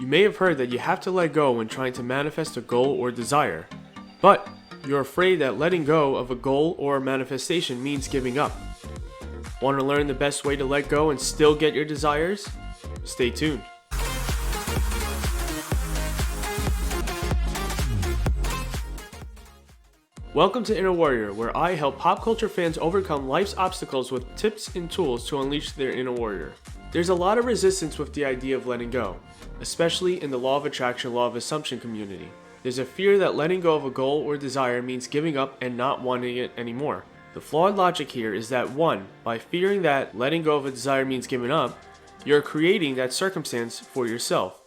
You may have heard that you have to let go when trying to manifest a goal or desire, but you're afraid that letting go of a goal or manifestation means giving up. Want to learn the best way to let go and still get your desires? Stay tuned. Welcome to Inner Warrior, where I help pop culture fans overcome life's obstacles with tips and tools to unleash their inner warrior. There's a lot of resistance with the idea of letting go, especially in the law of attraction, law of assumption community. There's a fear that letting go of a goal or desire means giving up and not wanting it anymore. The flawed logic here is that 1. By fearing that letting go of a desire means giving up, you're creating that circumstance for yourself.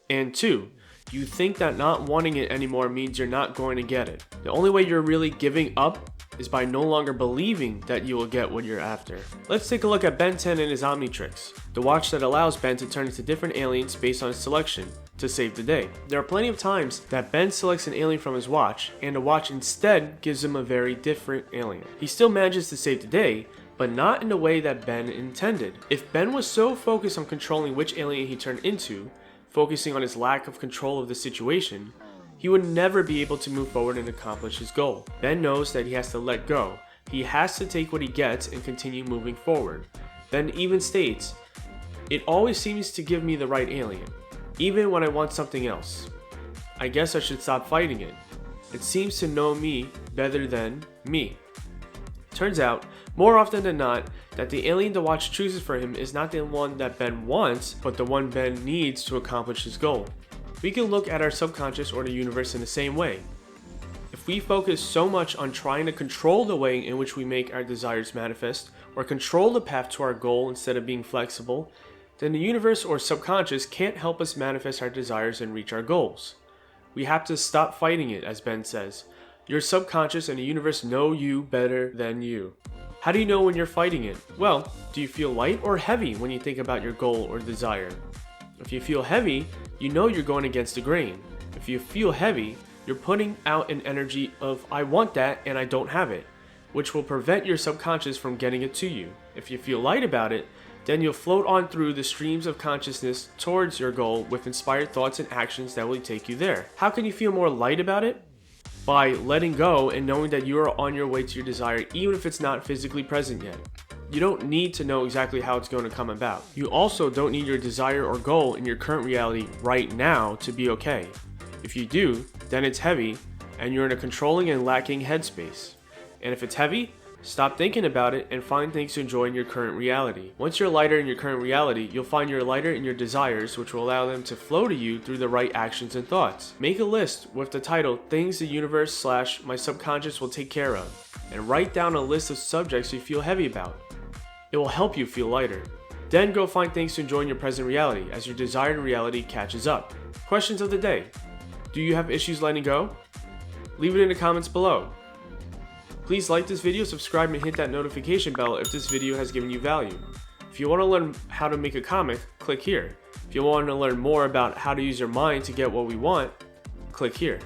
And 2. You think that not wanting it anymore means you're not going to get it. The only way you're really giving up is by no longer believing that you will get what you're after. Let's take a look at Ben 10 and his Omnitrix, the watch that allows Ben to turn into different aliens based on his selection to save the day. There are plenty of times that Ben selects an alien from his watch, and the watch instead gives him a very different alien. He still manages to save the day, but not in the way that Ben intended. If Ben was so focused on controlling which alien he turned into, focusing on his lack of control of the situation, he would never be able to move forward and accomplish his goal. Ben knows that he has to let go. He has to take what he gets and continue moving forward. Ben even states, "It always seems to give me the right alien, even when I want something else. I guess I should stop fighting it. It seems to know me better than me." Turns out, more often than not, that the alien the watch chooses for him is not the one that Ben wants, but the one Ben needs to accomplish his goal. We can look at our subconscious or the universe in the same way. If we focus so much on trying to control the way in which we make our desires manifest, or control the path to our goal instead of being flexible, then the universe or subconscious can't help us manifest our desires and reach our goals. We have to stop fighting it, as Ben says. Your subconscious and the universe know you better than you. How do you know when you're fighting it? Well, do you feel light or heavy when you think about your goal or desire? If you feel heavy, you know you're going against the grain. If you feel heavy, you're putting out an energy of "I want that and I don't have it," which will prevent your subconscious from getting it to you. If you feel light about it, then you'll float on through the streams of consciousness towards your goal with inspired thoughts and actions that will take you there. How can you feel more light about it? By letting go and knowing that you are on your way to your desire even if it's not physically present yet. You don't need to know exactly how it's going to come about. You also don't need your desire or goal in your current reality right now to be okay. If you do, then it's heavy and you're in a controlling and lacking headspace. And if it's heavy, stop thinking about it and find things to enjoy in your current reality. Once you're lighter in your current reality, you'll find you're lighter in your desires, which will allow them to flow to you through the right actions and thoughts. Make a list with the title "Things the Universe / My Subconscious Will Take Care of," and write down a list of subjects you feel heavy about. It will help you feel lighter. Then go find things to enjoy in your present reality as your desired reality catches up. Questions of the day. Do you have issues letting go? Leave it in the comments below. Please like this video, subscribe, and hit that notification bell if this video has given you value. If you want to learn how to make a comic, click here. If you want to learn more about how to use your mind to get what we want, click here.